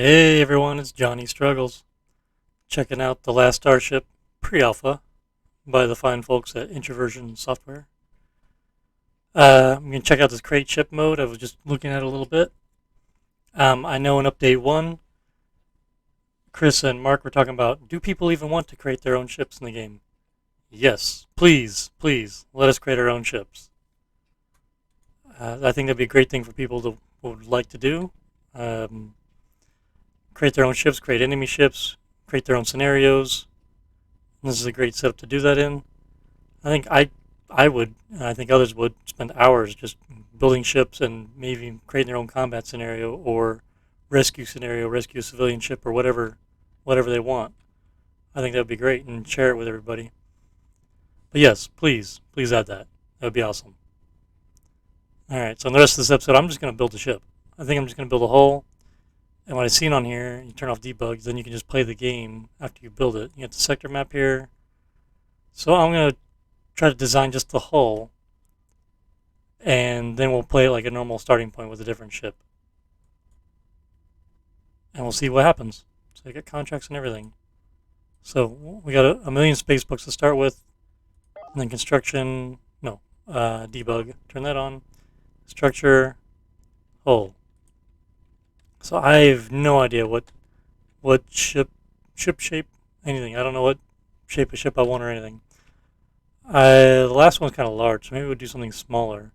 Hey everyone, it's Johnny Struggles. Checking out the last Starship pre-alpha by the fine folks at Introversion Software. I'm going to check out this crate ship mode. I was just looking at it a little bit. I know in update 1, Chris and Mark were talking about, do people even want to create their own ships in the game? Yes, please, please, let us create our own ships. I think that'd be a great thing for people to would like to do. Um, Create their own ships, create enemy ships, create their own scenarios. This is a great setup to do that in. I think I would, and I think others would, spend hours just building ships and maybe creating their own combat scenario or rescue scenario, rescue a civilian ship or whatever they want. I think that would be great and share it with everybody. But yes, please, please add that. That would be awesome. All right, so in the rest of this episode, I'm just going to build a ship. I think I'm just going to build a hull. And what I've seen on here, you turn off debugs, then you can just play the game after you build it. You get the sector map here. So I'm going to try to design just the hull, and then we'll play it like a normal starting point with a different ship. And we'll see what happens. So I get contracts and everything. So we got a million space books to start with, and then construction, no, debug, turn that on, structure, hull. So I have no idea what ship shape, anything. I don't know what shape of ship I want or anything. The last one's kind of large, so maybe we'll do something smaller.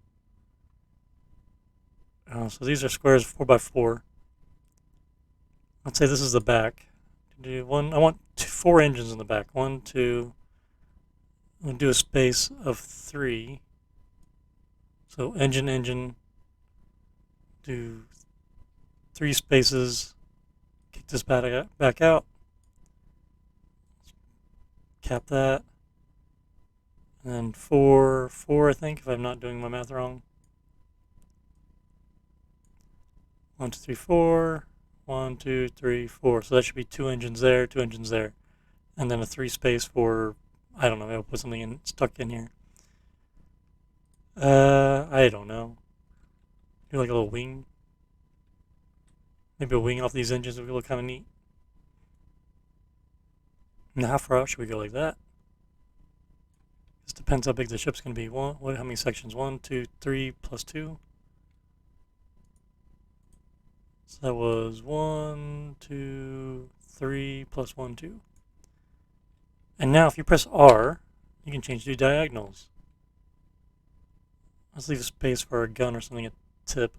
So these are squares 4x4. Let's say this is the back. Do one. I want four engines in the back. One, two. I'm gonna do a space of 3. So engine. Do 3 spaces. Kick this back out. Cap that. And then 4, I think, if I'm not doing my math wrong. 1, 2, 3, 4. 1, 2, 3, 4. So that should be 2 engines there, 2 engines there. And then a 3 space for, I don't know, maybe I'll put something stuck in here. I don't know. Do like a little wing. Maybe a wing off these engines would look kind of neat. Now, how far out should we go like that? This depends how big the ship's going to be. How many sections? 1, 2, 3 plus 2. So that was 1, 2, 3 plus 1, 2. And now if you press R, you can change the diagonals. Let's leave a space for a gun or something at tip.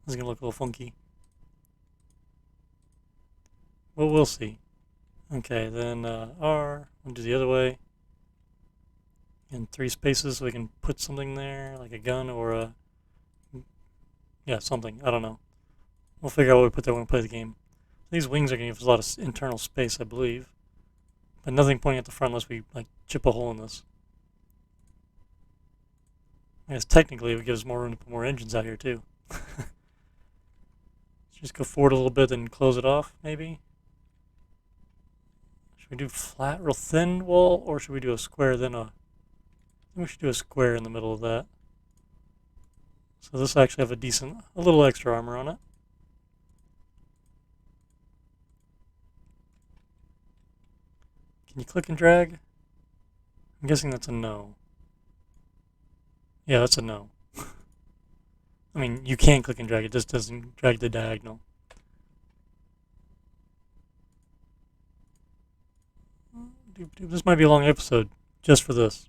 This is going to look a little funky. Well, we'll see. Okay, then R, we'll do the other way. And 3 spaces so we can put something there, like a gun or a... yeah, something. I don't know. We'll figure out what we put there when we play the game. These wings are going to give us a lot of internal space, I believe. But nothing pointing at the front unless we like chip a hole in this. I guess technically it would give us more room to put more engines out here too. Just go forward a little bit and close it off, maybe? Should we do flat, real thin wall, or should we do a square, then a... I think we should do a square in the middle of that. So this will actually have a little extra armor on it. Can you click and drag? I'm guessing that's a no. Yeah, that's a no. I mean, you can click and drag, it just doesn't drag the diagonal. This might be a long episode, just for this.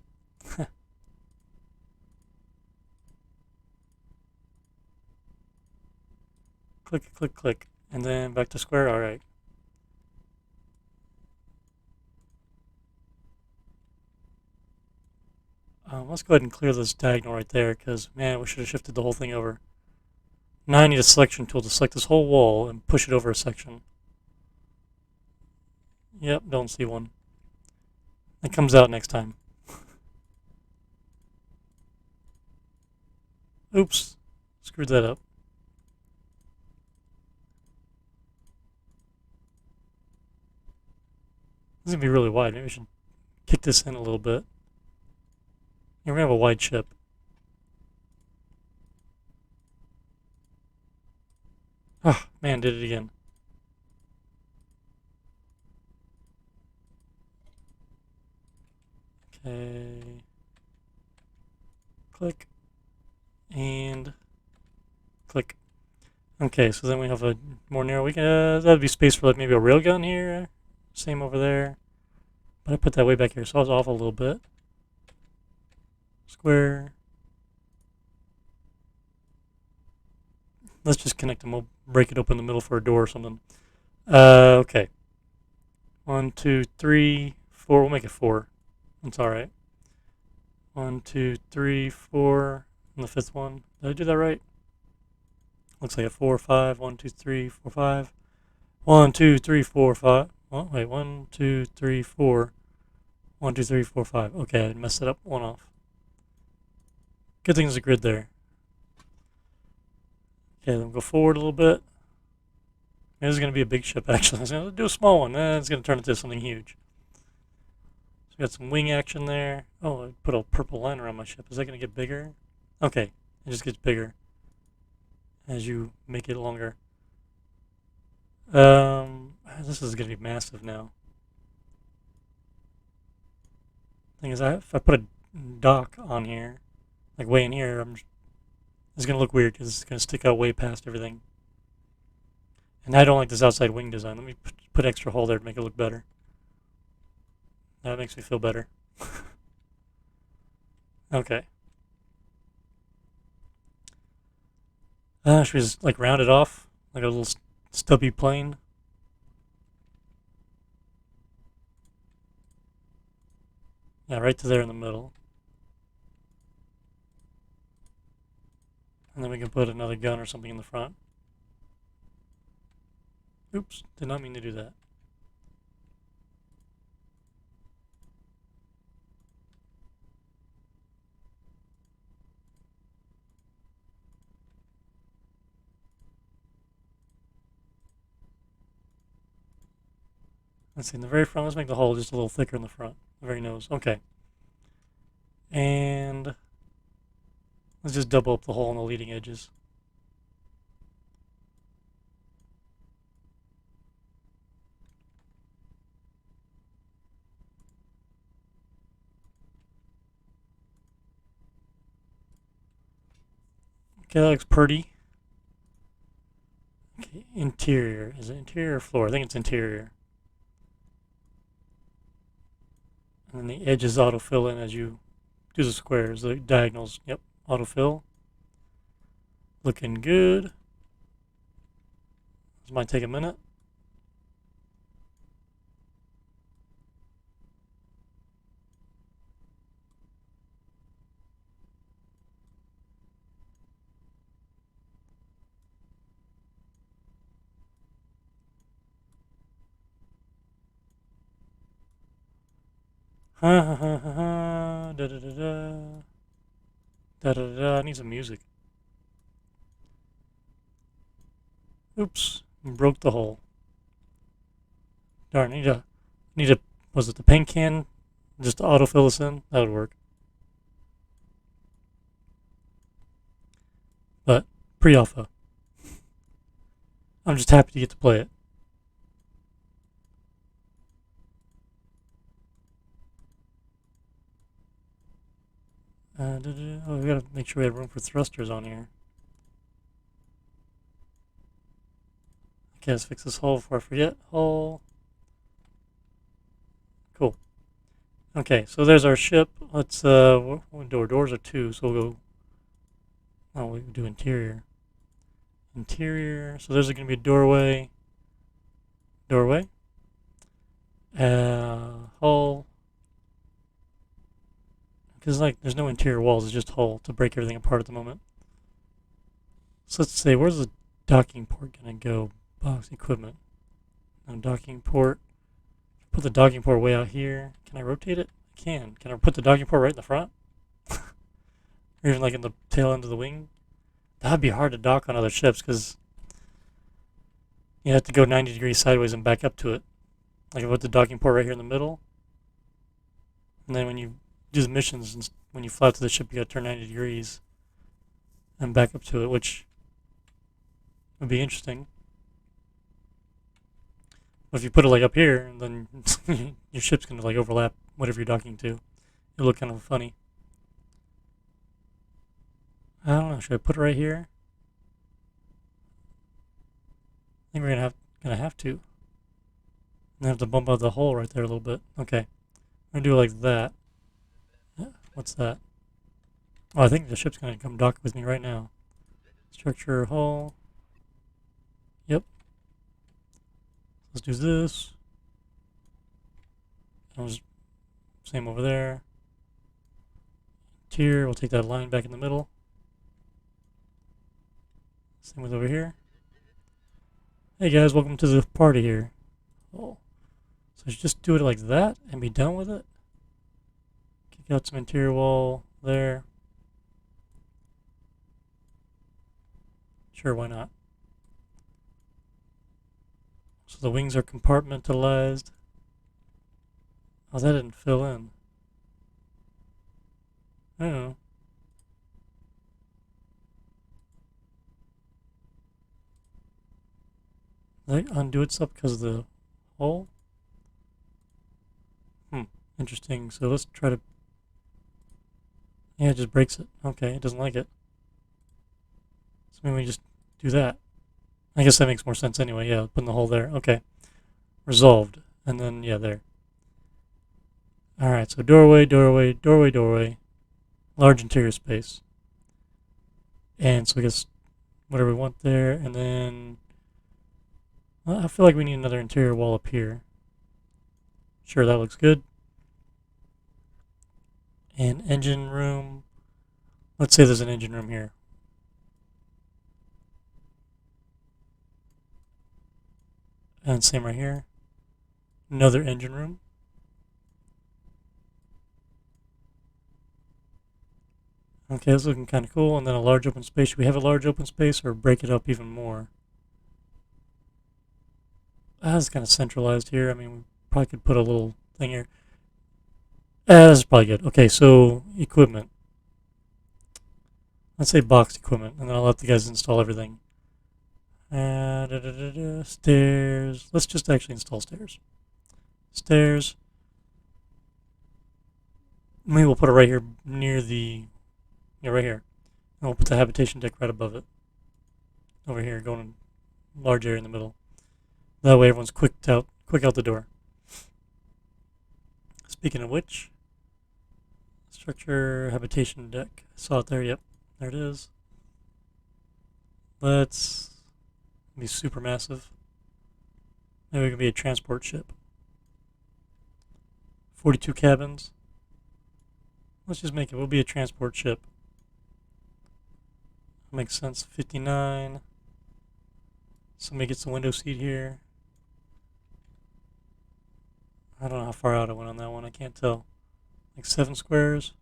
Click, and then back to square, alright. Let's go ahead and clear this diagonal right there, because, man, we should have shifted the whole thing over. Now I need a selection tool to select this whole wall and push it over a section. Yep, don't see one. It comes out next time. Oops, screwed that up. This is going to be really wide. Maybe we should kick this in a little bit. Here we have a wide ship. Oh, man, did it again. Okay. Click. And click. Okay, so then we have a more narrow. We can, that'd be space for like maybe a railgun here. Same over there. But I put that way back here, so I was off a little bit. Square. Let's just connect them. We'll break it open in the middle for a door or something. Okay. 1, 2, 3, 4. We'll make it 4. That's all right. 1, 2, 3, 4. And the fifth one. Did I do that right? Looks like a 4, 5. 1, 2, 3, 4, 5. 1, 2, 3, 4, 5. Oh, wait. 1, 2, 3, 4. 1, 2, 3, 4, 5. Okay, I messed it up. One off. Good thing there's a grid there. Okay, then we'll go forward a little bit. This is going to be a big ship, actually. I was going to do a small one. It's going to turn into something huge. So we got some wing action there. Oh, I put a purple line around my ship. Is that going to get bigger? Okay, it just gets bigger as you make it longer. This is going to be massive now. Thing is, if I put a dock on here, like way in here, it's going to look weird because it's going to stick out way past everything. And I don't like this outside wing design. Let me put extra hole there to make it look better. That makes me feel better. Okay. Should we just like round it off? Like a little stubby plane? Yeah, right to there in the middle. And then we can put another gun or something in the front. Oops, did not mean to do that. Let's see, in the very front, let's make the hole just a little thicker in the front. The very nose. Okay. And let's just double up the hole on the leading edges. Okay, that looks pretty. Okay, interior. Is it interior or floor? I think it's interior. And then the edges autofill in as you do the squares, the diagonals. Yep, autofill. Looking good. This might take a minute. Ha ha ha ha ha. Da da da da. Da da da. I need some music. Oops, broke the hole. Darn, need a, was it the paint can? Just to autofill this in? That would work. But, pre-alpha. I'm just happy to get to play it. Oh, we gotta make sure we have room for thrusters on here. Okay, let's fix this hole before I forget. Hole. Cool. Okay, so there's our ship. Let's, doors are 2, so we'll go, oh, we do interior. Interior, so there's going to be a doorway. Doorway. Hull. Because like there's no interior walls, it's just hull to break everything apart at the moment. So let's say, where's the docking port gonna go? Box equipment. No docking port. Put the docking port way out here. Can I rotate it? I can. Can I put the docking port right in the front? Or even like in the tail end of the wing? That'd be hard to dock on other ships because you have to go 90 degrees sideways and back up to it. Like I put the docking port right here in the middle. And then when you do the missions, and when you fly to the ship, you gotta turn 90 degrees and back up to it, which Would be interesting. But if you put it like up here, then your ship's gonna like overlap whatever you're docking to. It'll look kind of funny. I don't know. Should I put it right here? I think we're gonna have to. And have to bump out the hole right there a little bit. Okay. I'm gonna do it like that. What's that? Oh, I think the ship's gonna come dock with me right now. Structure hull. Yep. Let's do this. Same over there. Tier, we'll take that line back in the middle. Same with over here. Hey guys, welcome to the party here. Oh. So just do it like that and be done with it. Kick out some interior wall there. Sure, why not? So the wings are compartmentalized. Oh, that didn't fill in. I don't know. Did I undo itself because of the hole? Interesting. So let's try to... Yeah, it just breaks it. Okay, it doesn't like it. So maybe we just do that. I guess that makes more sense anyway. Yeah, putting the hole there. Okay. Resolved. And then, yeah, there. Alright, so doorway, doorway, doorway, doorway. Large interior space. And so I guess whatever we want there. And then... Well, I feel like we need another interior wall up here. Sure, that looks good. And engine room. Let's say there's an engine room here. And same right here. Another engine room. Okay, that's looking kind of cool. And then a large open space. Should we have a large open space or break it up even more? It's kind of centralized here. I mean, we probably could put a little thing here. This is probably good. Okay, so equipment. Let's say box equipment, and then I'll let the guys install everything. Stairs. Let's just actually install stairs. Stairs. Maybe we'll put it right here near the... Yeah, right here. And we'll put the habitation deck right above it. Over here, going in large area in the middle. That way everyone's quick out the door. Speaking of which, structure habitation deck. I saw it there, yep. There it is. Let's be super massive. Maybe we can be a transport ship. 42 cabins. Let's just make it. We'll be a transport ship. Makes sense. 59. Somebody gets the window seat here. I don't know how far out I went on that one. I can't tell. Like 7 squares.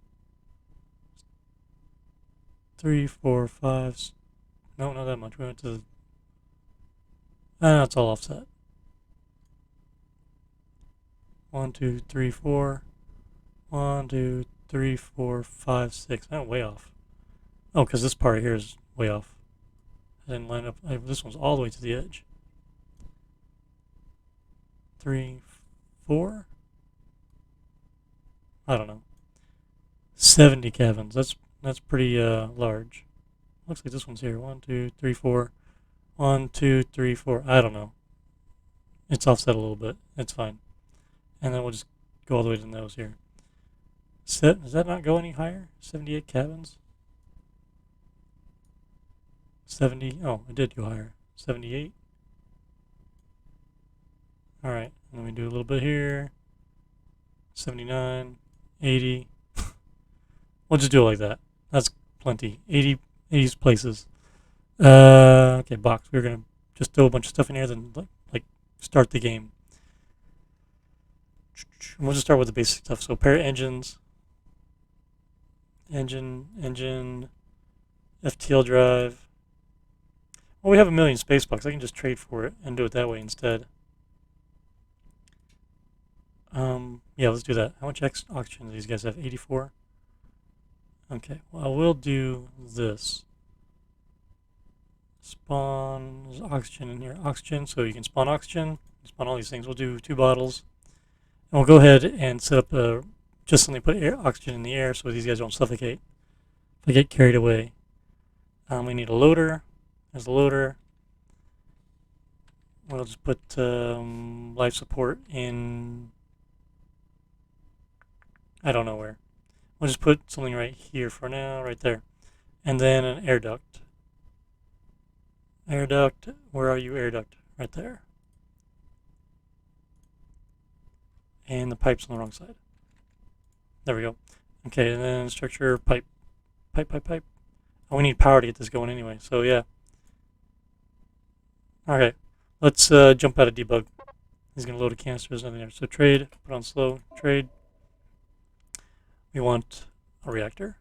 3, 4, 5. No, not that much. We went to the... no, it's all offset. 1, 2, 3, 4. 1, 2, 3, 4, 5, 6. Oh, way off. Oh, because this part here is way off. I didn't line up. This one's all the way to the edge. 3, 4. I don't know. 70 cabins. That's pretty large. Looks like this one's here. 1, 2, 3, 4. 1, 2, 3, 4. I don't know. It's offset a little bit. It's fine. And then we'll just go all the way to the nose here. Does that not go any higher? 78 cabins? 70. Oh, it did go higher. 78. Alright. And then we do a little bit here. 79. 80. We'll just do it like that. That's plenty. 80 places. Okay, box. We're going to just throw a bunch of stuff in here, then like start the game. We'll just start with the basic stuff. So pair engines. Engine. Ftl Drive. Well, we have a million space bucks. I can just trade for it and do it that way instead. Yeah, let's do that. How much oxygen do these guys have? 84? Okay, well, I will do this. Spawn, there's oxygen in here. Oxygen, so you can spawn oxygen. Spawn all these things. We'll do 2 bottles. And we'll go ahead and set up just something put oxygen in the air so these guys don't suffocate. If they get carried away. We need a loader. There's a loader. We'll just put life support in, I don't know where. We'll just put something right here for now, right there. And then an air duct. Air duct, where are you, air duct? Right there. And the pipe's on the wrong side. There we go. Okay, and then structure, pipe. Pipe. Oh, we need power to get this going anyway, so yeah. Okay, let's jump out of debug. He's going to load a canister, there's nothing there. So trade, put on slow, trade. We want a reactor.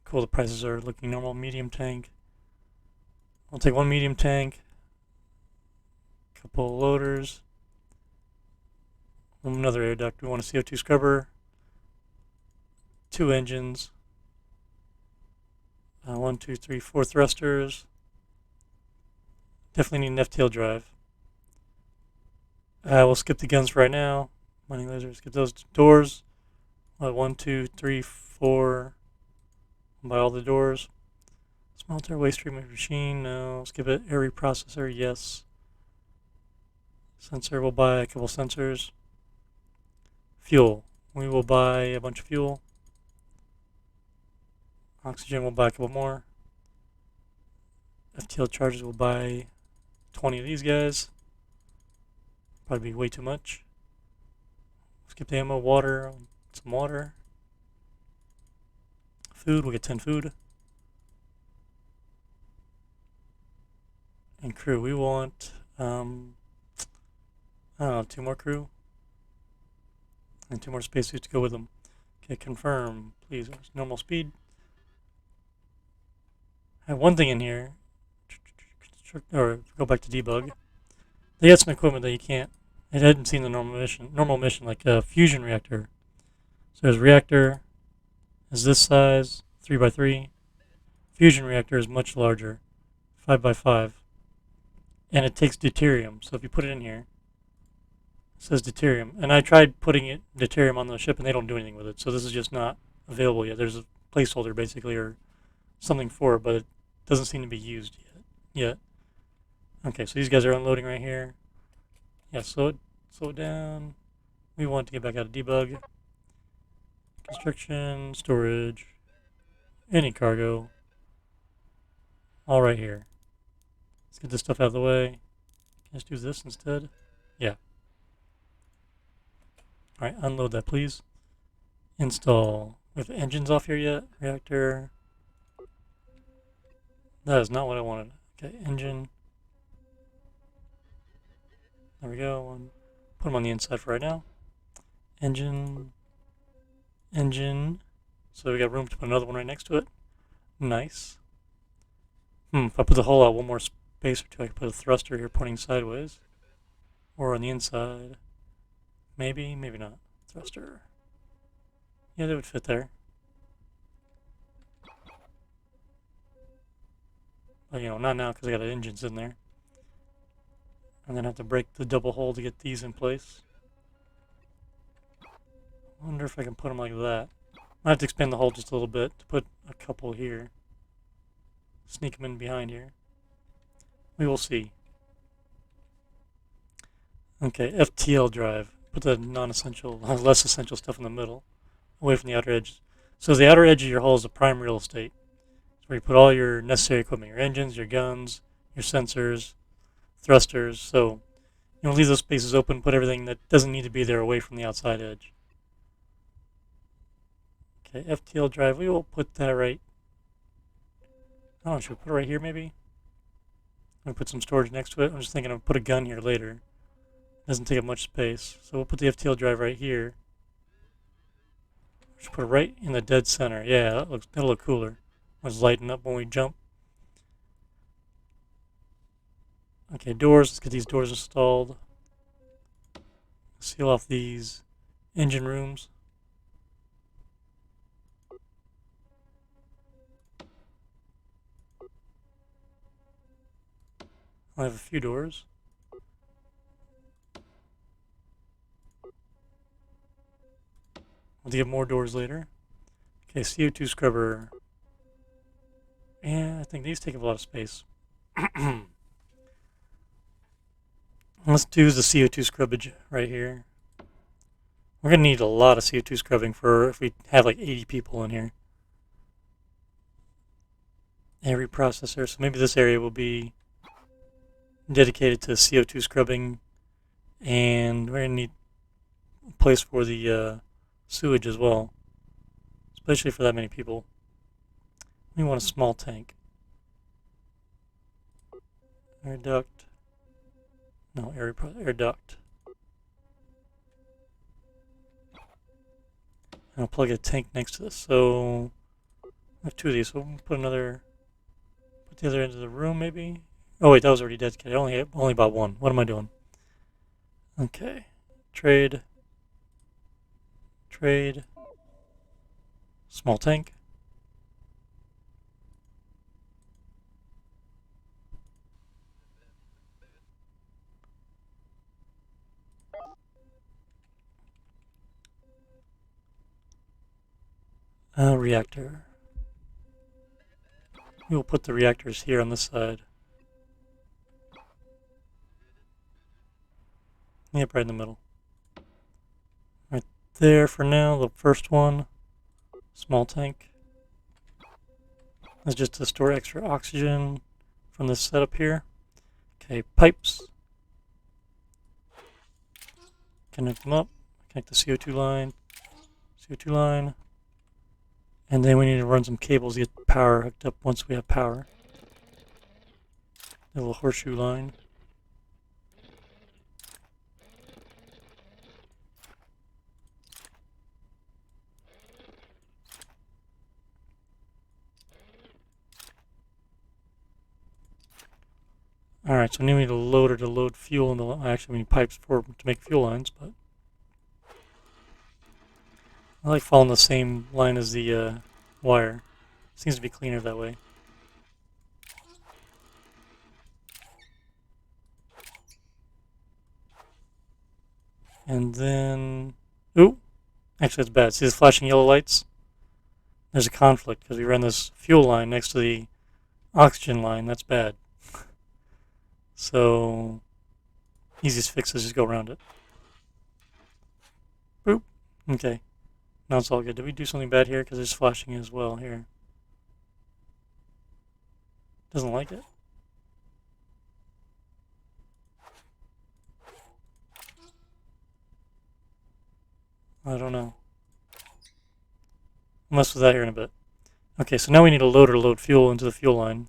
Cool, the prices are looking normal. Medium tank. I'll take 1 medium tank. Couple loaders. Another air duct. We want a CO2 scrubber. 2 engines. 1, 2, 3, 4 thrusters. Definitely need an Ftl drive. We'll skip the guns for right now. Mining laser, skip those doors. 1, 2, 3, 4. Buy all the doors. Smelter, waste treatment machine, no. Skip it. Air reprocessor, yes. Sensor, we'll buy a couple sensors. Fuel, we will buy a bunch of fuel. Oxygen, we'll buy a couple more. FTL charges, we'll buy 20 of these guys. Probably be way too much. Skip the ammo, water, some water. Food, we'll get 10 food. And crew, we want, I don't know, 2 more crew. And 2 more spacesuits to go with them. Okay, confirm, please. Normal speed. I have one thing in here. Or go back to debug. They got some equipment that you can't. It hadn't seen the normal mission like a fusion reactor. So there's reactor is this size, 3x3. Fusion reactor is much larger, 5x5. And it takes deuterium. So if you put it in here, it says deuterium. And I tried putting deuterium on the ship and they don't do anything with it. So this is just not available yet. There's a placeholder basically or something for it, but it doesn't seem to be used yet. Okay, so these guys are unloading right here. Yeah, slow it down. We want to get back out of debug. Construction, storage, any cargo. All right here. Let's get this stuff out of the way. Let's do this instead. Yeah. All right, unload that, please. Install. We have engines off here yet. Reactor. That is not what I wanted. Okay, engine. There we go. Put them on the inside for right now. Engine. So we got room to put another one right next to it. Nice. If I put the hole out one more space or two, I could put a thruster here pointing sideways. Or on the inside. Maybe not. Thruster. Yeah, that would fit there. But, not now because I got engines in there. And then have to break the double hole to get these in place. I wonder if I can put them like that. I have to expand the hole just a little bit to put a couple here. Sneak them in behind here. We will see. Okay, Ftl Drive. Put the non-essential, less essential stuff in the middle, away from the outer edges. So the outer edge of your hull is the prime real estate. It's where you put all your necessary equipment, your engines, your guns, your sensors, thrusters. So leave those spaces open, put everything that doesn't need to be there away from the outside edge. Okay, Ftl Drive, we will put that right. I don't know, should we put it right here maybe? I'm going to put some storage next to it. I'm just thinking I'll put a gun here later. It doesn't take up much space. So we'll put the Ftl Drive right here. Just put it right in the dead center. Yeah, that'll look cooler. Let's lighten up when we jump. Okay, doors. Let's get these doors installed. Seal off these engine rooms. I have a few doors. We'll get more doors later. Okay, CO2 scrubber. Yeah, I think these take up a lot of space. Let's do the CO2 scrubbage right here. We're going to need a lot of CO2 scrubbing for if we have like 80 people in here. Every processor. So maybe this area will be dedicated to CO2 scrubbing. And we're going to need a place for the sewage as well. Especially for that many people. We want a small tank. Air duct. No, air duct. And I'll plug a tank next to this. So I have two of these. So we'll put the other end of the room maybe. Oh wait, that was already dedicated. I only bought one. What am I doing? Okay. Trade. Small tank. Reactor. We will put the reactors here on this side. Yep, right in the middle. Right there for now, the first one. Small tank. That's just to store extra oxygen from this setup here. Okay, pipes. Connect them up. Connect the CO2 line. And then we need to run some cables to get power hooked up once we have power. A little horseshoe line. Alright, so now we need a loader to load fuel in the actually we need pipes to make fuel lines, but I like following the same line as the wire. Seems to be cleaner that way. And then... Ooh! Actually, that's bad. See these flashing yellow lights? There's a conflict because we ran this fuel line next to the oxygen line. That's bad. So, easiest fix is just go around it. Boop. Okay. Now it's all good. Did we do something bad here? Because it's flashing as well here. Doesn't like it. I don't know. I'll mess with that here in a bit. Okay, so now we need a loader to load fuel into the fuel line.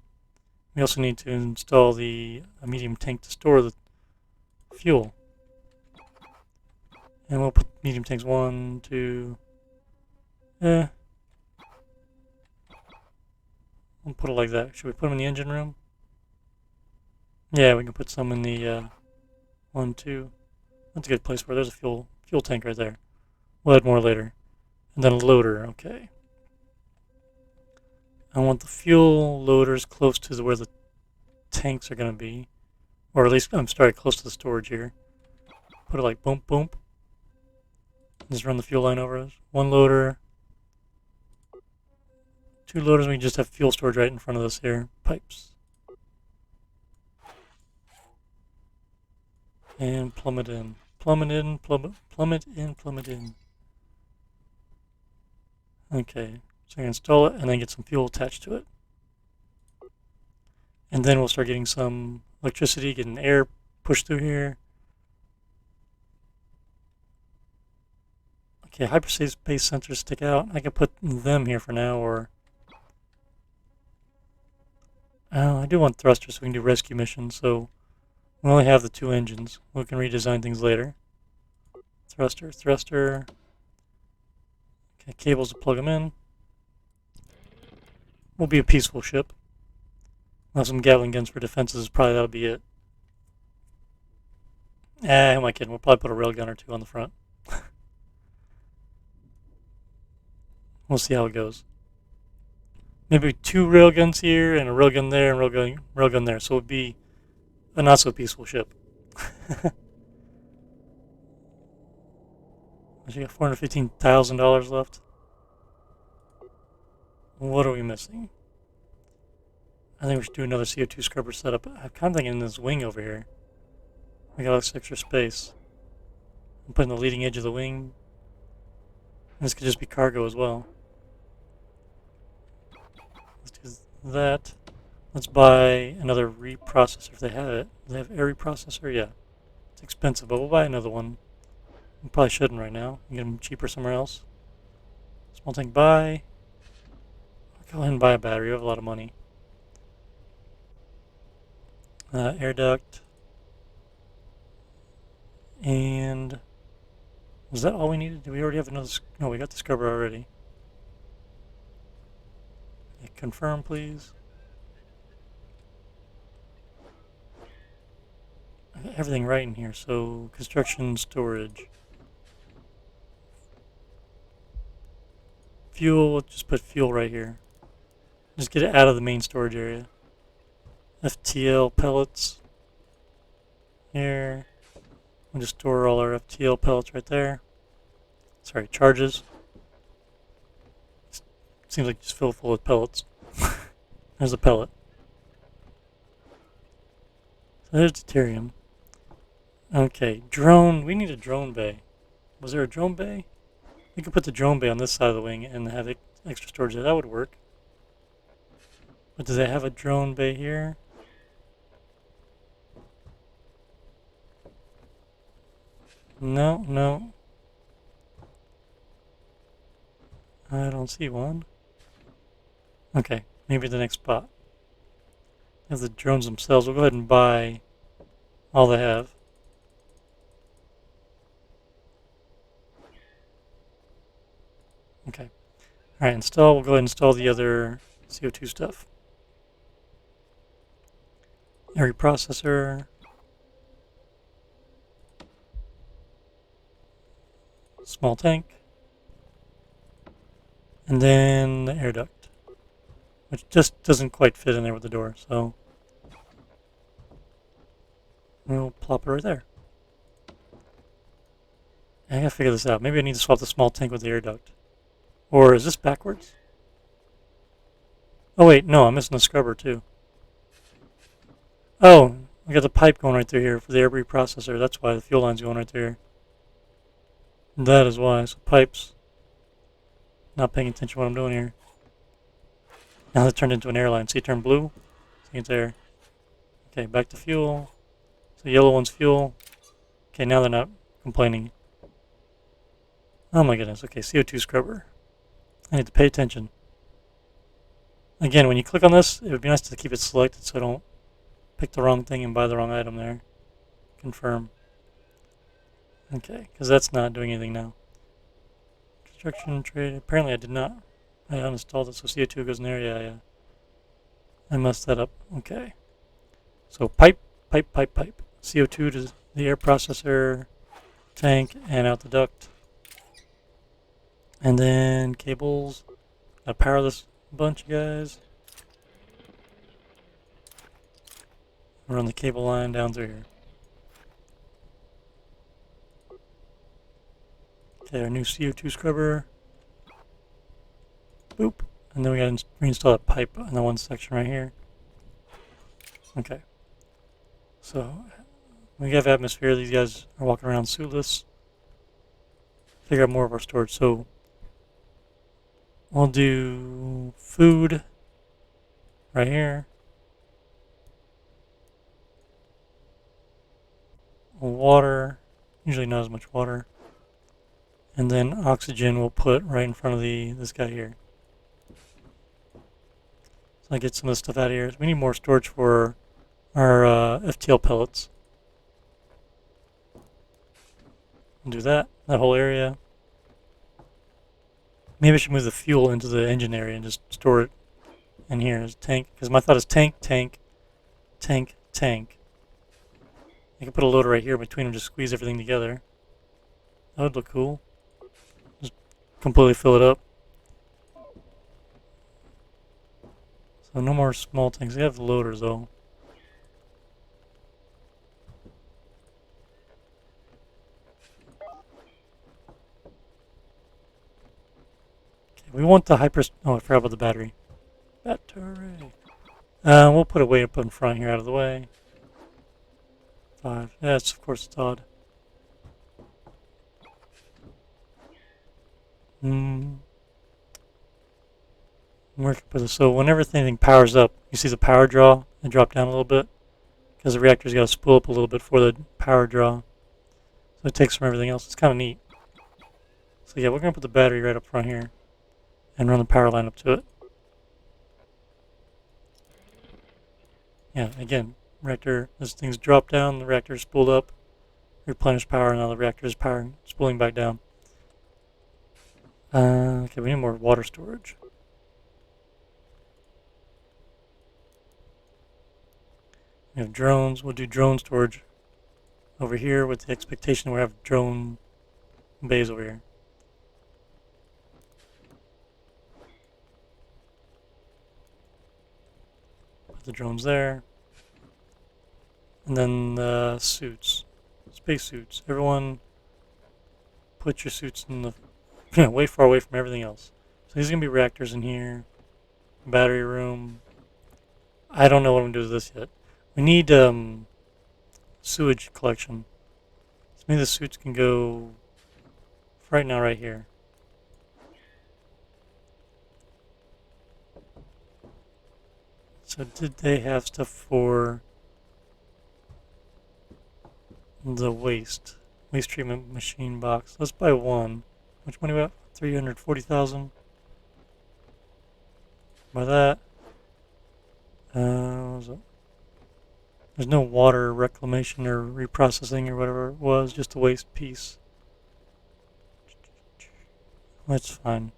We also need to install a medium tank to store the fuel. And we'll put medium tanks 1, 2... We'll put it like that. Should we put them in the engine room? Yeah, we can put some in the 1, 2. That's a good place where there's a fuel tank right there. We'll add more later. And then a loader, okay. I want the fuel loaders close to where the tanks are going to be. Or at least, I'm sorry, close to the storage here. Put it like boom, boom. Just run the fuel line over us. One loader. Two loaders, we just have fuel storage right in front of us here. Pipes. And plummet in. Plummet in. Okay, so I can install it and then get some fuel attached to it. And then we'll start getting some electricity, getting air pushed through here. Okay, Hyperspace Sensors stick out. I can put them here for now, or... Oh, I do want thrusters so we can do rescue missions, so we only have the 2 engines. We can redesign things later. Thruster. Okay, cables to plug them in. We'll be a peaceful ship. We'll have some Gatling guns for defenses, probably that'll be it. Who am I kidding? We'll probably put a railgun or 2 on the front. We'll see how it goes. Maybe 2 railguns here, and a railgun there, and railgun there. So it would be a not so peaceful ship. She got $415,000 left. What are we missing? I think we should do another CO2 scrubber setup. I'm kind of thinking this wing over here. We got this extra space. I'm putting the leading edge of the wing. And this could just be cargo as well. Let's do that. Let's buy another reprocessor if they have it. Do they have air reprocessor? Yeah. It's expensive, but we'll buy another one. We probably shouldn't right now. Get them cheaper somewhere else. Small tank buy. I'll go ahead and buy a battery. We have a lot of money. Air duct. And was that all we needed? Did we already have another? No, we got the scrubber already. Yeah, confirm, please. I got everything right in here. So construction, storage, fuel. Let's just put fuel right here. Just get it out of the main storage area. FTL pellets here. We'll just store all our FTL pellets right there. Sorry, charges. Seems like just fill it full with pellets. There's a pellet. So there's deuterium. Okay, drone. We need a drone bay. Was there a drone bay? We could put the drone bay on this side of the wing and have extra storage there. That would work. But do they have a drone bay here? No, no. I don't see one. Okay, maybe the next spot. As the drones themselves, we'll go ahead and buy all they have. Okay. Alright, install. We'll go ahead and install the other CO2 stuff. Air processor. Small tank. And then the air duct, which just doesn't quite fit in there with the door, so we'll plop it right there. I gotta figure this out. Maybe I need to swap the small tank with the air duct. Or is this backwards? Oh wait, no, I'm missing the scrubber too. Oh, we got the pipe going right through here for the air reprocessor. That's why the fuel line's going right through here. That is why. So pipes. Not paying attention to what I'm doing here. Now that turned into an airline. See it turned blue? See it's air. Okay, back to fuel. So yellow one's fuel. Okay, now they're not complaining. Oh my goodness. Okay, CO2 scrubber. I need to pay attention. Again, when you click on this, it would be nice to keep it selected so I don't pick the wrong thing and buy the wrong item there. Confirm. Okay, because that's not doing anything now. Construction trade. Apparently I did not. I uninstalled it, so CO2 goes in there. Yeah. I messed that up. Okay. So pipe. CO2 to the air processor, tank, and out the duct. And then cables. Gotta power this bunch, guys. Run the cable line down through here. Okay, our new CO2 scrubber. Boop. And then we gotta reinstall that pipe in the one section right here. Okay. So, we have atmosphere. These guys are walking around suitless. Figure out more of our storage. So, we'll do food right here. Water. Usually not as much water. And then oxygen we'll put right in front of this guy here. So I get some of this stuff out of here. We need more storage for our FTL pellets. We'll do that whole area. Maybe I should move the fuel into the engine area and just store it in here as tank. Because my thought is tank. I can put a loader right here between them, just squeeze everything together. That would look cool. Just completely fill it up. So no more small tanks. They have loaders though. We want the hyper... Oh, I forgot about the battery. Battery. We'll put it way up in front here out of the way. 5. Yes, of course it's odd. So whenever anything powers up, you see the power draw and drop down a little bit because the reactor's got to spool up a little bit for the power draw. So it takes from everything else. It's kind of neat. So yeah, we're going to put the battery right up front here and run the power line up to it. Yeah, again, reactor, this thing's dropped down, the reactor's spooled up, replenish power, now the reactor is powering, spooling back down. Okay, we need more water storage. We have drones. We'll do drone storage over here with the expectation we'll have drone bays over here. Put the drones there. And then the suits. Space suits. Everyone put your suits in the way far away from everything else. So these are going to be reactors in here. Battery room. I don't know what I'm going to do with this yet. We need sewage collection. So maybe the suits can go right now right here. So did they have stuff for the waste treatment machine box? Let's buy one. Which money we got? 340,000. Buy that. What was it? There's no water reclamation or reprocessing or whatever it was, just a waste piece. That's fine.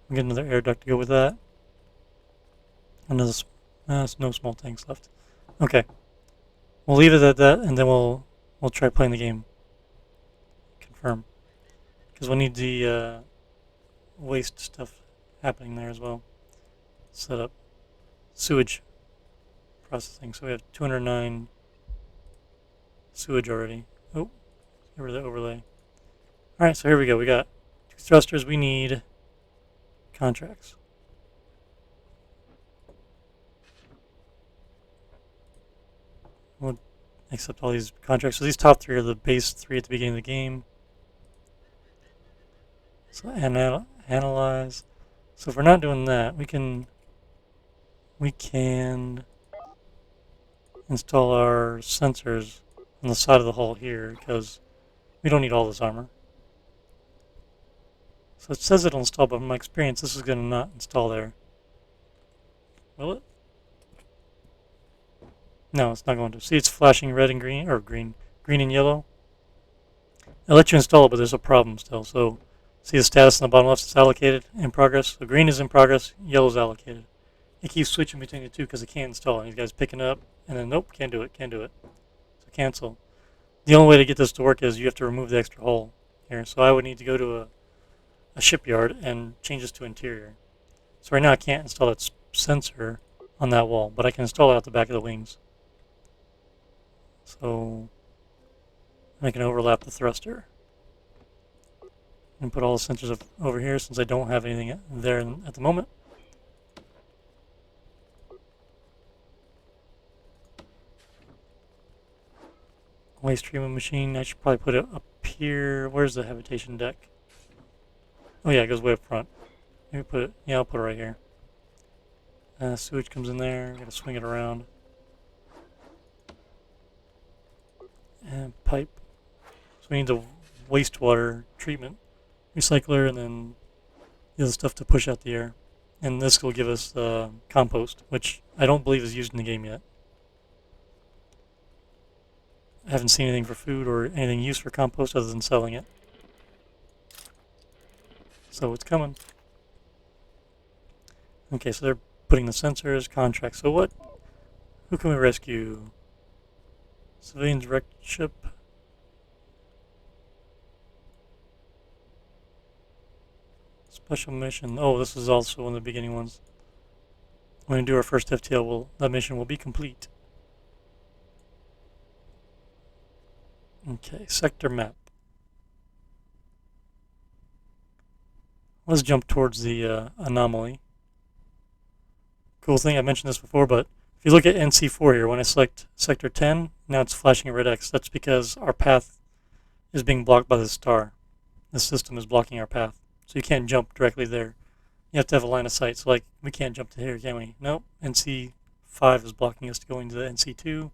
We'll get another air duct to go with that. Another, there's no small tanks left. Okay. We'll leave it at that, and then we'll try playing the game. Confirm. Because we'll need the waste stuff happening there as well. Set up sewage processing. So we have 209 sewage already. Oh, get rid of the overlay. Alright, so here we go. We got 2 thrusters. We need contracts. We'll accept all these contracts. So these top 3 are the base 3 at the beginning of the game. So analyze. So if we're not doing that, we can install our sensors on the side of the hull here because we don't need all this armor. So it says it'll install, but from my experience, this is going to not install there. Will it? No, it's not going to. See, it's flashing red and green, or green and yellow. It'll let you install it, but there's a problem still. So see the status on the bottom left is allocated, in progress. So green is in progress, yellow is allocated. It keeps switching between the two because it can't install it. These guys picking it up, and then nope, can't do it. So cancel. The only way to get this to work is you have to remove the extra hull here. So I would need to go to a shipyard and change this to interior. So right now I can't install that sensor on that wall, but I can install it out the back of the wings. So I can overlap the thruster and put all the sensors over here since I don't have anything there at the moment. Waste treatment machine, I should probably put it up here. Where's the habitation deck? Oh yeah, it goes way up front. Maybe put it, yeah, I'll put it right here. Sewage comes in there, gotta swing it around. And pipe. So we need the wastewater treatment recycler and then the other stuff to push out the air. And this will give us compost, which I don't believe is used in the game yet. I haven't seen anything for food or anything used for compost other than selling it. So it's coming. Okay, so they're putting the sensors, contracts. So who can we rescue? Civilians wrecked ship. Special mission. Oh, this is also one of the beginning ones. When we do our first FTL, that mission will be complete. Okay, sector map. Let's jump towards the anomaly. Cool thing, I mentioned this before, but if you look at NC4 here, when I select Sector 10, now it's flashing a red X. That's because our path is being blocked by the star. The system is blocking our path. So you can't jump directly there. You have to have a line of sight. So like, we can't jump to here, can we? Nope. NC5 is blocking us to going to the NC2.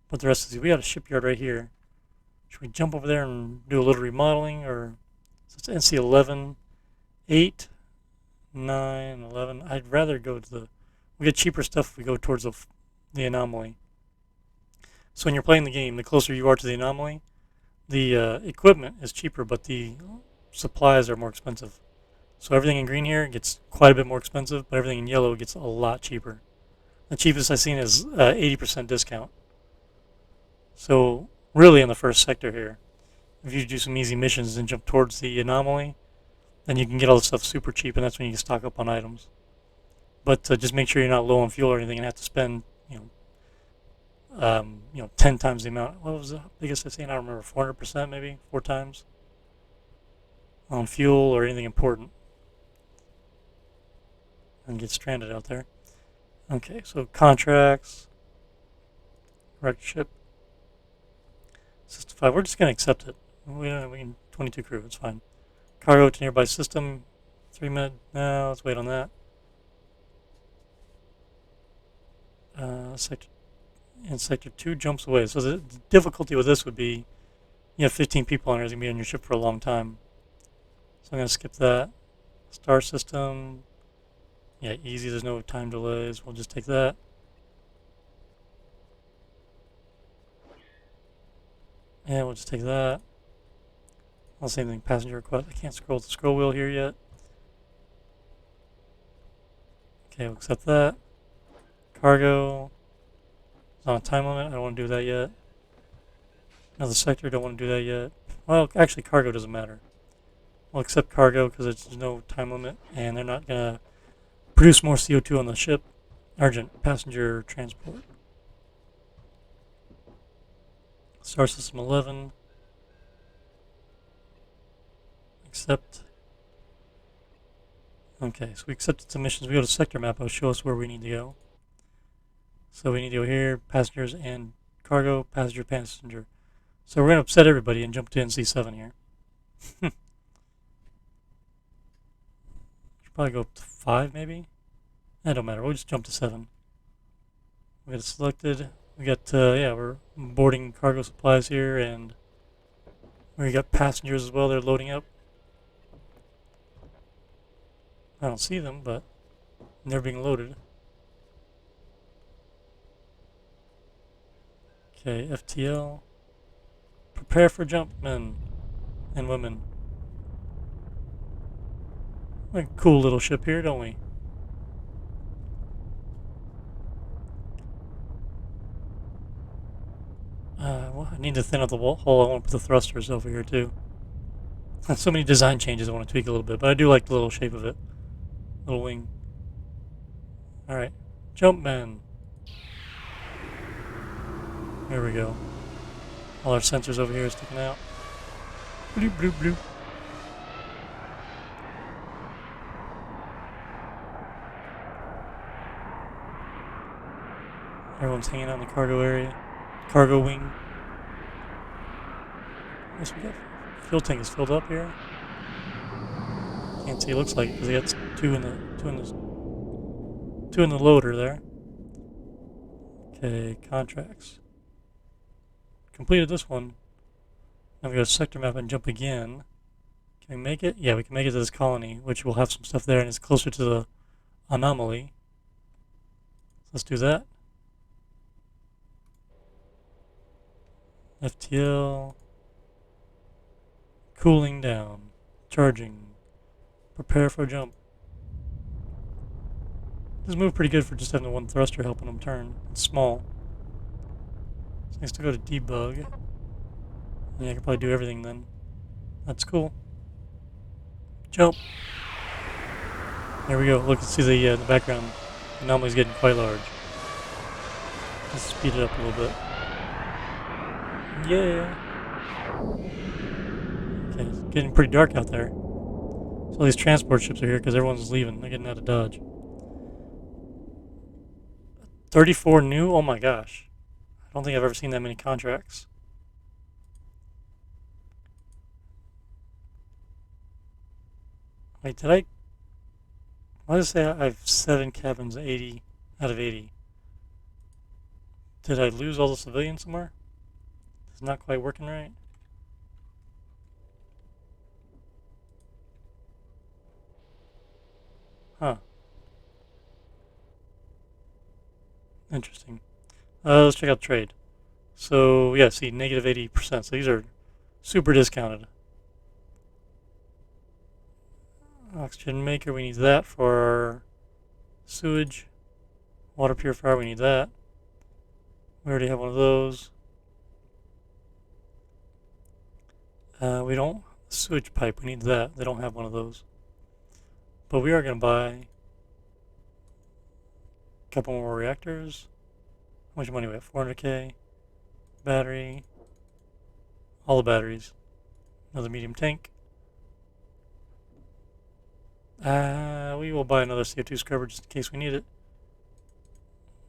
But the rest is, we got a shipyard right here. Should we jump over there and do a little remodeling? Or, so it's NC11, 8, 9, 11. I'd rather go to the, we get cheaper stuff if we go towards the anomaly. So when you're playing the game, the closer you are to the anomaly, the equipment is cheaper, but the supplies are more expensive. So everything in green here gets quite a bit more expensive, but everything in yellow gets a lot cheaper. The cheapest I've seen is 80% discount. So really in the first sector here, if you do some easy missions and jump towards the anomaly, then you can get all the stuff super cheap, and that's when you can stock up on items. But just make sure you're not low on fuel or anything and have to spend, 10 times the amount. What was the biggest I've seen? I don't remember, 400% maybe, 4 times on fuel or anything important, and get stranded out there. Okay, so contracts, wrecked ship, system 5. We're just gonna accept it. We can 22 crew. It's fine. Cargo to nearby system. 3 minute. No, let's wait on that. Sector 2 jumps away. So the difficulty with this would be you have 15 people on here. It's going to be on your ship for a long time. So I'm going to skip that. Star system. Yeah, easy. There's no time delays. We'll just take that. Yeah, we'll just take that. I'll say anything. Passenger request. I can't scroll the scroll wheel here yet. Okay, we'll accept that. Cargo. It's on a time limit. I don't want to do that yet. Another sector. Don't want to do that yet. Well, actually, cargo doesn't matter. We'll accept cargo because there's no time limit, and they're not going to produce more CO2 on the ship. Urgent passenger transport. Star System 11. Accept. Okay, so we accepted some missions. We go to sector map. It'll show us where we need to go. So we need to go here, passengers and cargo, passenger. So we're going to upset everybody and jump to NC7 here. Should probably go up to 5 maybe? That don't matter. We'll just jump to 7. We got it selected. We got, we're boarding cargo supplies here, and we got passengers as well. They're loading up. I don't see them, but they're being loaded. Okay, FTL. Prepare for jump, men and women. A cool little ship here, don't we? Well, I need to thin out the hull. I want to put the thrusters over here too. So many design changes I want to tweak a little bit, but I do like the little shape of it. Little wing. Alright. Jump, man. There we go. All our sensors over here sticking out. Bloop, bloop, bloop. Everyone's hanging out in the cargo area. Cargo wing. Yes, we got fuel tank is filled up here. Can't see. It looks like because he got two in the loader there. Okay, contracts. Completed this one. Now we go to sector map and jump again. Can we make it? Yeah, we can make it to this colony, which will have some stuff there, and it's closer to the anomaly. So let's do that. FTL. Cooling down. Charging. Prepare for a jump. This move pretty good for just having the one thruster helping them turn. It's small. So I still go to debug. Yeah, I can probably do everything then. That's cool. Jump. There we go. Look, see the background. The anomaly's getting quite large. Let's speed it up a little bit. Yeah. Okay, it's getting pretty dark out there. So So these transport ships are here because everyone's leaving. They're getting out of Dodge. 34 new? Oh my gosh. I don't think I've ever seen that many contracts. Wait, did I? Why does it say I have 7 cabins, 80 out of 80? Did I lose all the civilians somewhere? It's not quite working right. Huh. Interesting. Let's check out trade. So, yeah, see, negative 80%. So these are super discounted. Oxygen maker, we need that for sewage. Water purifier, we need that. We already have one of those. We don't. Sewage pipe, we need that. They don't have one of those. But we are going to buy a couple more reactors. How much money we have? 400k. Battery. All the batteries. Another medium tank. We will buy another CO2 scrubber just in case we need it.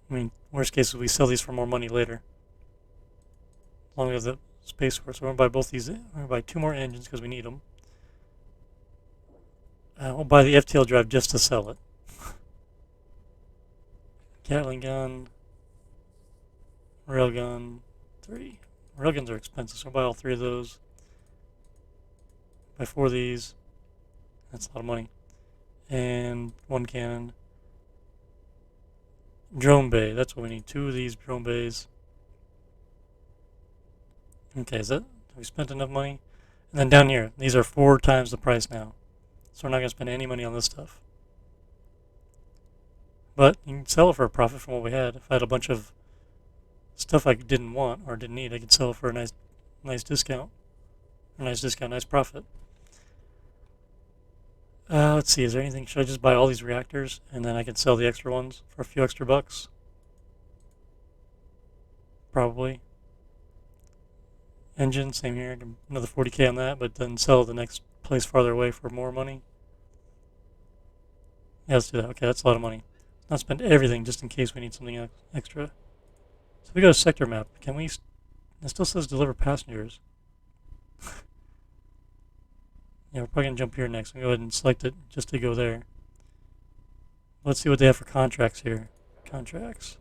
I mean, worst case is we sell these for more money later. As long as we have the space for it. So we're going to buy both these. We're going to buy 2 more engines because we need them. We'll buy the Ftl Drive just to sell it. Gatling gun. Railgun. 3. Railguns are expensive, so we'll buy all 3 of those. Buy 4 of these. That's a lot of money. And 1 cannon. Drone bay. That's what we need. 2 of these drone bays. Okay, is that? Have we spent enough money? And then down here, these are 4 times the price now. So we're not going to spend any money on this stuff. But you can sell it for a profit from what we had. If I had a bunch of stuff I didn't want or didn't need, I could sell it for a nice discount. Nice profit. Let's see, is there anything? Should I just buy all these reactors and then I can sell the extra ones for a few extra bucks? Probably. Engine, same here. Another 40k on that, but then sell the next place farther away for more money. Yeah, let's do that. Okay, that's a lot of money. Let's not spend everything just in case we need something extra. So we got a sector map. Can we? It still says deliver passengers. Yeah, we're probably going to jump here next. We'll go ahead and select it just to go there. Let's see what they have for contracts here. Contracts.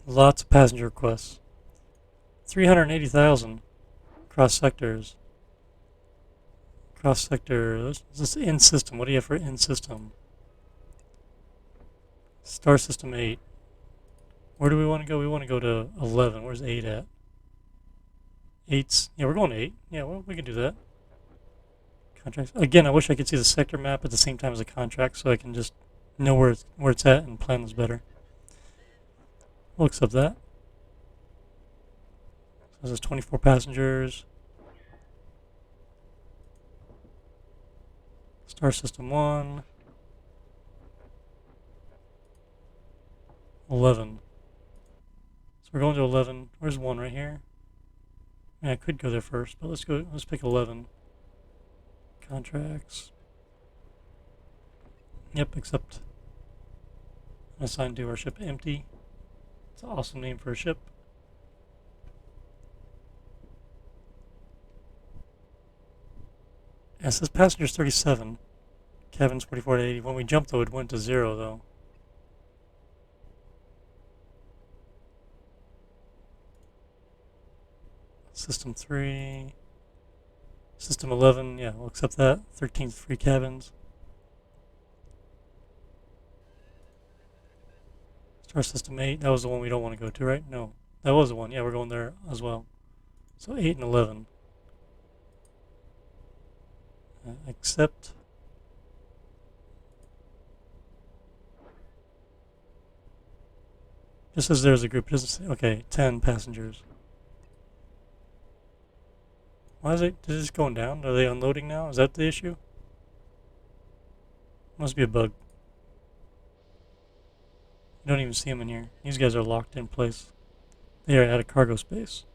Lots of passenger requests. 380,000 cross sectors. Cross sector. Is this in system? What do you have for in system? Star system 8. Where do we want to go? We want to go to 11. Where's 8 at? 8's. Yeah, we're going to 8. Yeah, well, we can do that. Contracts. Again, I wish I could see the sector map at the same time as the contract so I can just know where it's at and plan this better. We'll accept that. So this is 24 passengers. Star System 1. 11. So we're going to 11. Where's 1 right here? Yeah, I could go there first, but let's pick 11. Contracts. Yep, accept. Assign to our ship empty. It's an awesome name for a ship. Yeah, it says passengers 37. Cabins 44 to 80. When we jumped though, it went to 0 though. System 3. System 11, yeah, we'll accept that. 13 free cabins. Star System 8, that was the one we don't want to go to, right? No, that was the one. Yeah, we're going there as well. So 8 and 11. Accept. Just as there's a group, it doesn't say, okay, 10 passengers. Why is it just going down? Are they unloading now? Is that the issue? Must be a bug. You don't even see them in here. These guys are locked in place. They are out of cargo space.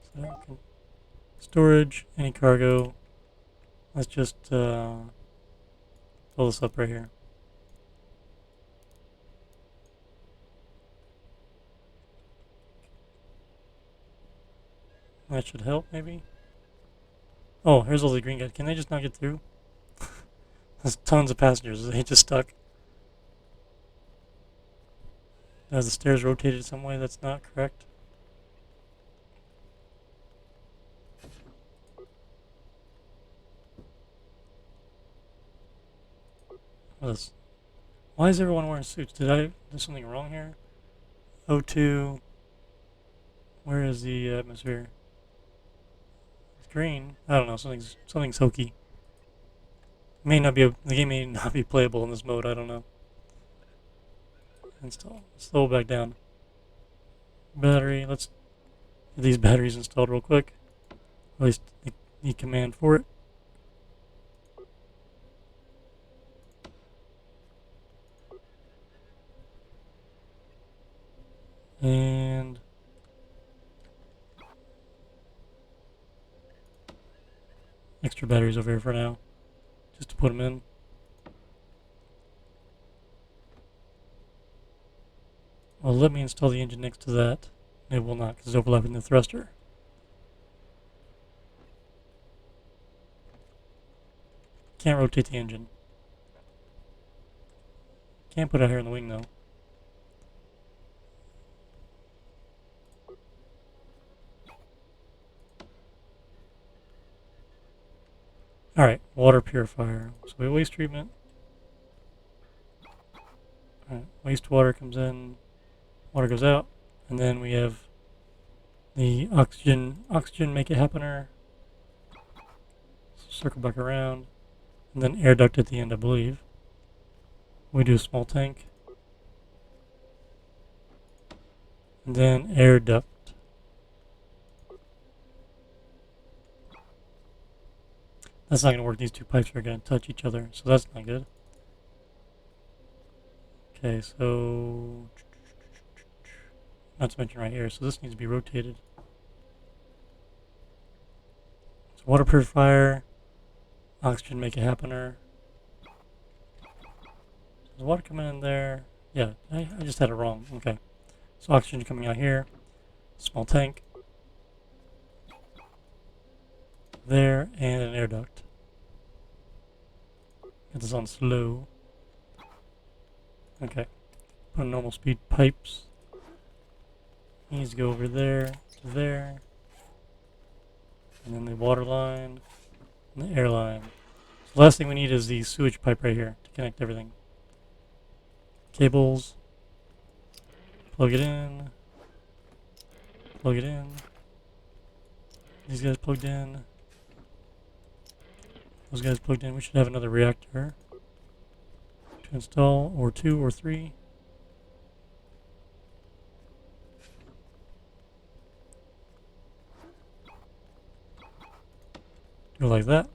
So, okay. Storage, any cargo. Let's just fill this up right here. That should help, maybe. Oh, here's all the green guys. Can they just not get through? There's tons of passengers. They just stuck. As the stairs rotated some way, that's not correct. Why is everyone wearing suits? Did I do something wrong here? O2. Where is the atmosphere? It's green. I don't know. Something's hokey. The game may not be playable in this mode. I don't know. Install. Slow back down. Battery. Let's get these batteries installed real quick. At least the command for it. And extra batteries over here for now, just to put them in. Well, let me install the engine next to that. It will not, because it's overlapping the thruster. Can't rotate the engine. Can't put it here in the wing though. Alright, water purifier. So we have waste treatment. Alright, wastewater comes in, water goes out, and then we have the oxygen make it happener. Circle back around, and then air duct at the end, I believe. We do a small tank, and then air duct. That's not going to work. These two pipes are going to touch each other, so that's not good. Okay, so not to mention right here, so this needs to be rotated. So water purifier, oxygen make it happener. Is water coming in there? Yeah, I just had it wrong. Okay, so oxygen coming out here, small tank there, and an air duct. Get this on slow. Okay, put on normal speed pipes. Needs to go over there to there, and then the water line and the air line. So the last thing we need is the sewage pipe right here to connect everything. Cables. Plug it in. Plug it in. These guys plugged in. Those guys plugged in. We should have another reactor to install, or 2 or 3. Do it like that.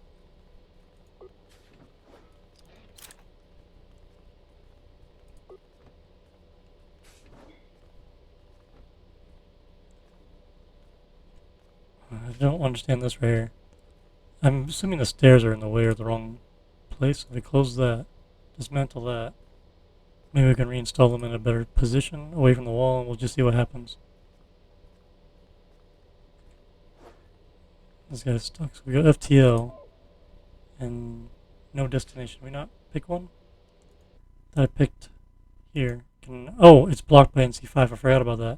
I don't understand this right here. I'm assuming the stairs are in the way or the wrong place. If we close that, dismantle that, maybe we can reinstall them in a better position away from the wall, and we'll just see what happens. This guy's stuck. So we go FTL and no destination. We not pick one that I picked here. Oh, it's blocked by NC5. I forgot about that.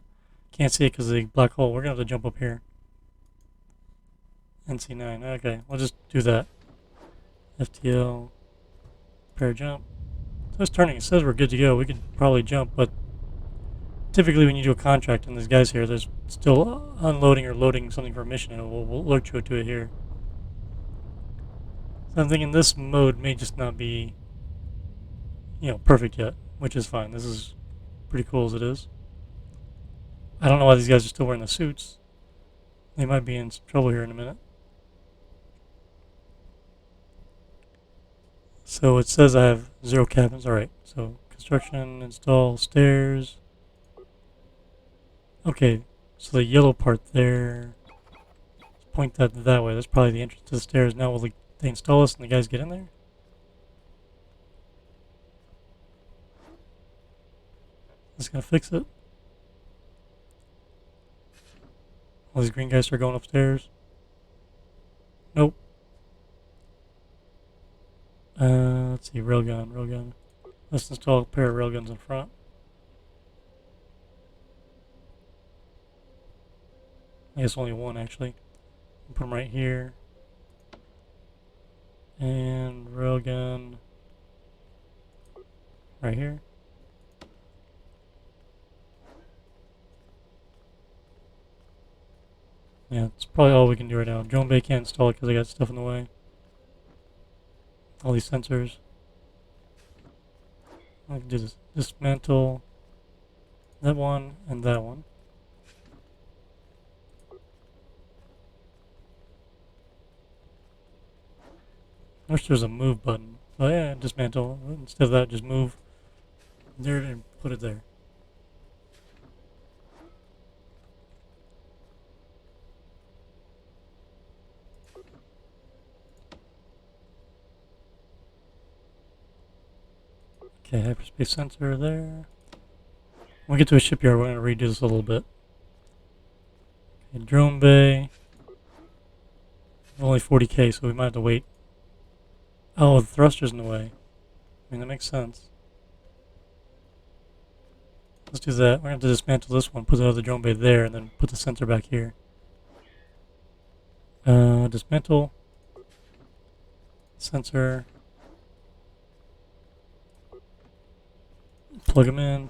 Can't see it because of the black hole. We're gonna have to jump up here. NC9. Okay, we'll just do that. FTL. Prepare jump. So it's turning. It says we're good to go. We could probably jump, but typically when you do a contract and there's guys here, there's still unloading or loading something for a mission, and we'll alert you to it here. So I'm thinking this mode may just not be, perfect yet, which is fine. This is pretty cool as it is. I don't know why these guys are still wearing the suits. They might be in some trouble here in a minute. So it says I have 0 cabins. Alright, so construction, install, stairs. Okay, so the yellow part there is point that way. That's probably the entrance to the stairs. Now will they install us and the guys get in there? That's gonna fix it. All these green guys are going upstairs. Nope. Let's see, railgun. Let's install a pair of railguns in front. I guess only one actually. Put them right here. And railgun right here. Yeah, that's probably all we can do right now. Drone bay can't install it because I got stuff in the way. All these sensors. I can do this. Dismantle that one and that one. I wish there was a move button. Oh yeah, dismantle. Instead of that, just move there and put it there. Okay, hyperspace sensor there. When we get to a shipyard, we're going to redo this a little bit. Okay, drone bay. Only 40k, so we might have to wait. Oh, the thruster's in the way. I mean, that makes sense. Let's do that. We're going to have to dismantle this one, put the other drone bay there, and then put the sensor back here. Dismantle. Sensor. Plug them in.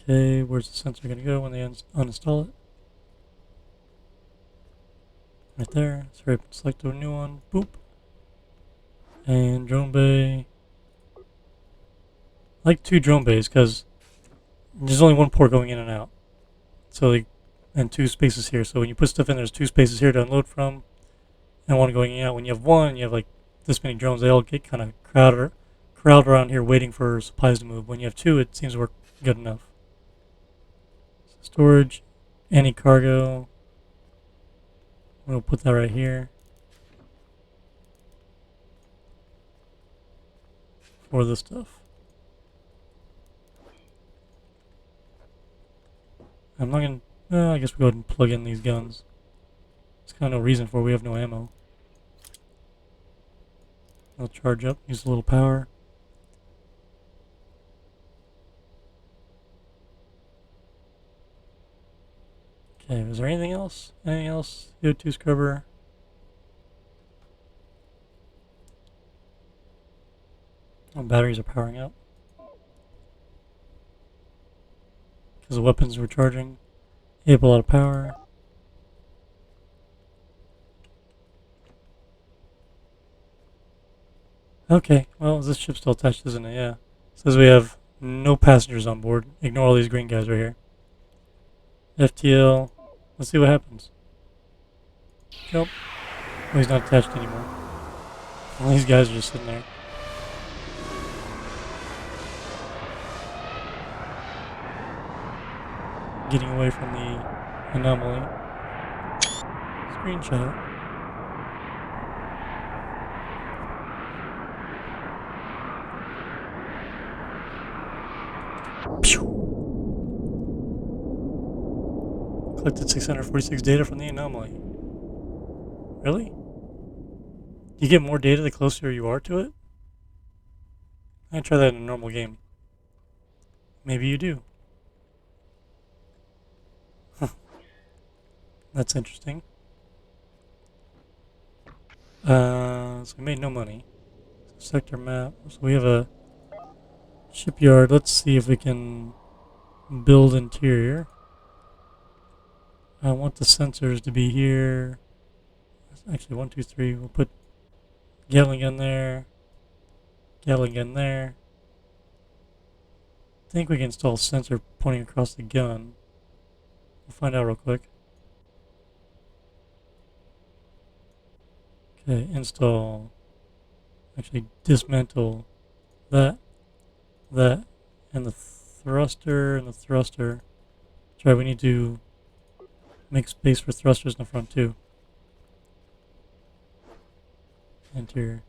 Okay, where's the sensor going to go when they uninstall it? Right there. So select a new one. Boop. And drone bay. I like 2 drone bays because there's only one port going in and out. So and 2 spaces here. So when you put stuff in, there's 2 spaces here to unload from, and one going out. When you have one, you have like this many drones. They all get kind of crowded around here waiting for supplies to move. When you have 2, it seems to work good enough. Storage, any cargo. We'll put that right here for this stuff. I'm not gonna. I guess we go ahead and plug in these guns. There's kind of no reason for it. We have no ammo. They'll charge up. Use a little power. Okay, is there anything else? Anything else? CO2 scrubber. Oh, batteries are powering up. Because the weapons were charging. You have a lot of power. Okay, well, this ship's still attached, isn't it? Yeah. It says we have no passengers on board. Ignore all these green guys right here. FTL. Let's see what happens. Nope. Oh, he's not attached anymore. All these guys are just sitting there. Getting away from the anomaly. Screenshot. Collected 646 data from the anomaly. Really? You get more data the closer you are to it? I try that in a normal game. Maybe you do. Huh. That's interesting. So we made no money. Sector map. So we have a shipyard. Let's see if we can build interior. I want the sensors to be here. Actually, 1, 2, 3. We'll put Gatling gun there. Gatling gun there. I think we can install a sensor pointing across the gun. We'll find out real quick. Okay, install. Actually, dismantle that, and the thruster and the thruster. That's right, we need to make space for thrusters in the front too. Enter.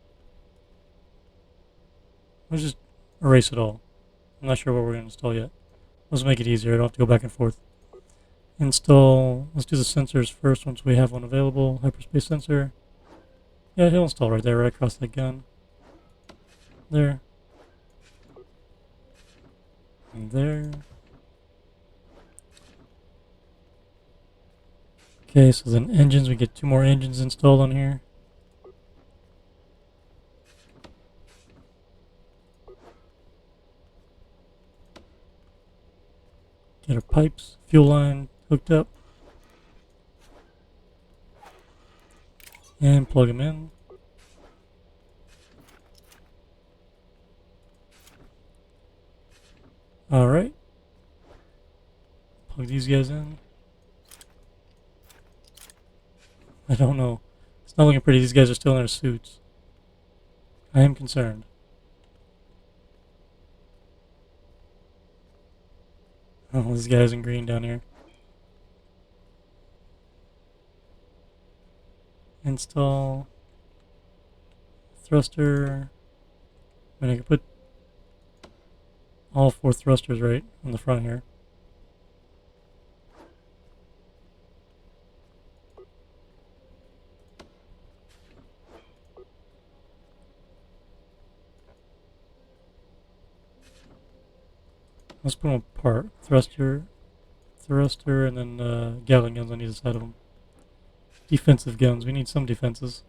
Let's just erase it all. I'm not sure what we're going to install yet. Let's make it easier. I don't have to go back and forth. Install. Let's do the sensors first once we have one available. Hyperspace Sensor. Yeah, he'll install right there, right across that gun. There. And there. Okay, so then engines, we get 2 more engines installed on here. Get our pipes, fuel line hooked up. And plug them in. Alright. Plug these guys in. I don't know. It's not looking pretty. These guys are still in their suits. I am concerned. Oh, this guy's in green down here. Install thruster. I mean, I can put all 4 thrusters right on the front here. Let's put them apart. Thruster, and then Gatling guns on either side of them. Defensive guns. We need some defenses.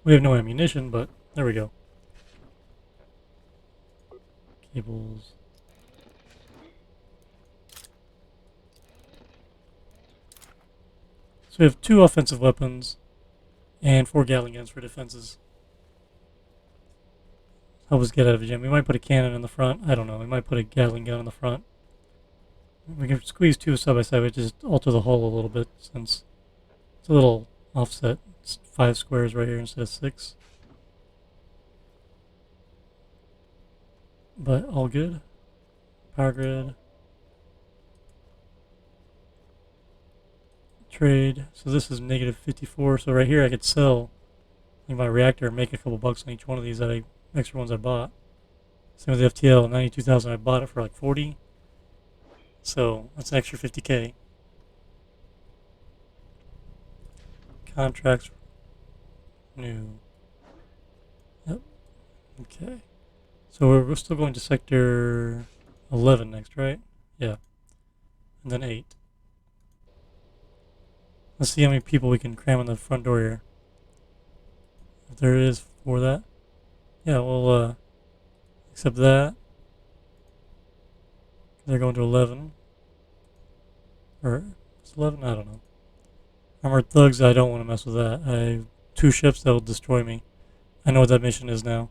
We have no ammunition, but there we go. Cables. So we have 2 offensive weapons and 4 Gatling guns for defenses. Help us get out of a jam. We might put a cannon in the front. I don't know. We might put a Gatling gun in the front. We can squeeze 2 side by side, but just alter the hull a little bit since it's a little offset. It's 5 squares right here instead of 6. But all good. Power grid. Trade. So this is negative 54. So right here I could sell like my reactor and make a couple bucks on each one of these extra ones I bought. Same with the FTL, 92,000. I bought it for like 40. So that's an extra 50K. Contracts. New. Yep. Okay. So we're still going to sector 11 next, right? Yeah. And then 8. Let's see how many people we can cram in the front door here. If there is for that. Yeah, we'll accept that. They're going to 11. Or, it's 11? I don't know. Armored thugs, I don't want to mess with that. I have 2 ships that will destroy me. I know what that mission is now.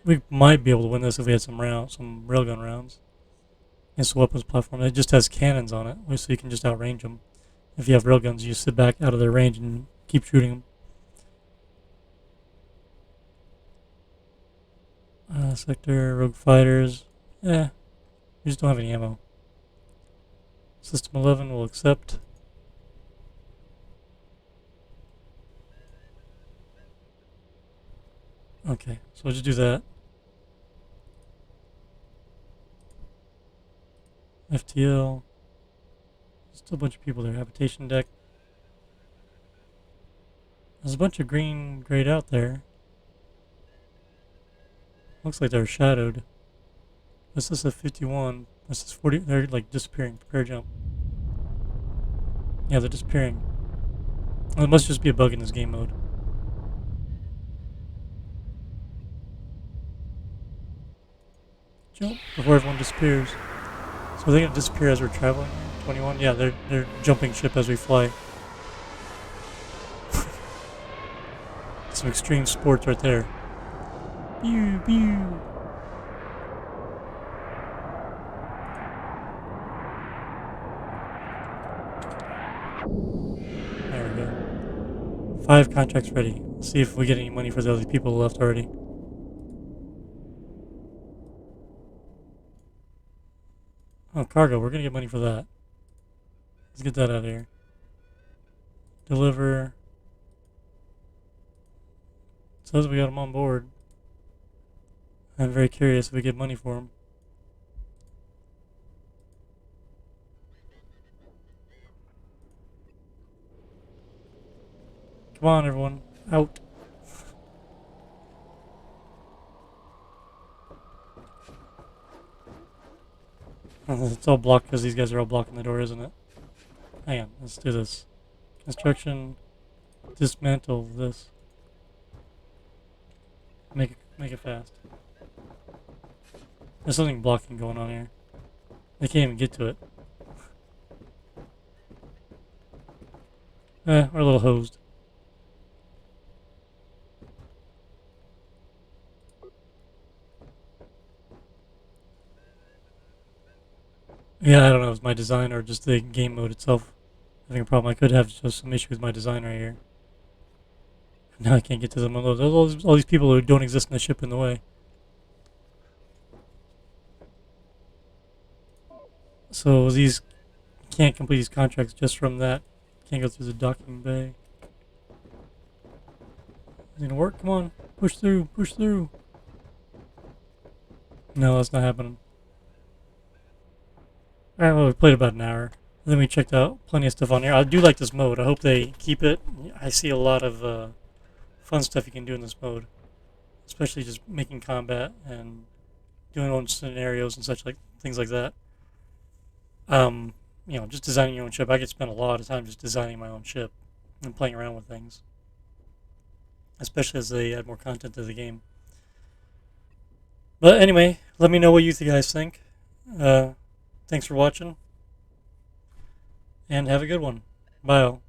We might be able to win this if we had some railgun rounds. It's a weapons platform. It just has cannons on it, so you can just outrange them. If you have railguns, you sit back out of their range and keep shooting them. Sector, rogue fighters. We just don't have any ammo. System 11 will accept. Okay, so we'll just do that. FTL. Still a bunch of people there. Habitation deck. There's a bunch of green grayed out there. Looks like they're shadowed. This is a 51. This is 40. They're like disappearing. Prepare jump. Yeah, they're disappearing. Well, it must just be a bug in this game mode. Jump before everyone disappears. So are they gonna disappear as we're traveling? 21? Yeah, they're jumping ship as we fly. Some extreme sports right there. Pew pew. 5 contracts ready. Let's see if we get any money for the other people left already. Oh, cargo. We're gonna get money for that. Let's get that out of here. Deliver. Says we got them on board. I'm very curious if we get money for them. Come on, everyone. Out. It's all blocked because these guys are all blocking the door, isn't it? Hang on. Let's do this. Construction. Dismantle this. Make it fast. There's something blocking going on here. They can't even get to it. We're a little hosed. Yeah, I don't know if it's my design or just the game mode itself. I think a problem. I could have just some issue with my design right here. Now I can't get to them. There's all these people who don't exist in the ship in the way. So these can't complete these contracts just from that. Can't go through the docking bay. Is it gonna work? Come on. Push through. Push through. No, that's not happening. Alright, well, we played about an hour. Then we checked out plenty of stuff on here. I do like this mode. I hope they keep it. I see a lot of fun stuff you can do in this mode. Especially just making combat and doing own scenarios and such like things like that. Just designing your own ship. I could spend a lot of time just designing my own ship and playing around with things. Especially as they add more content to the game. But anyway, let me know what you guys think. Thanks for watching. And have a good one. Bye all.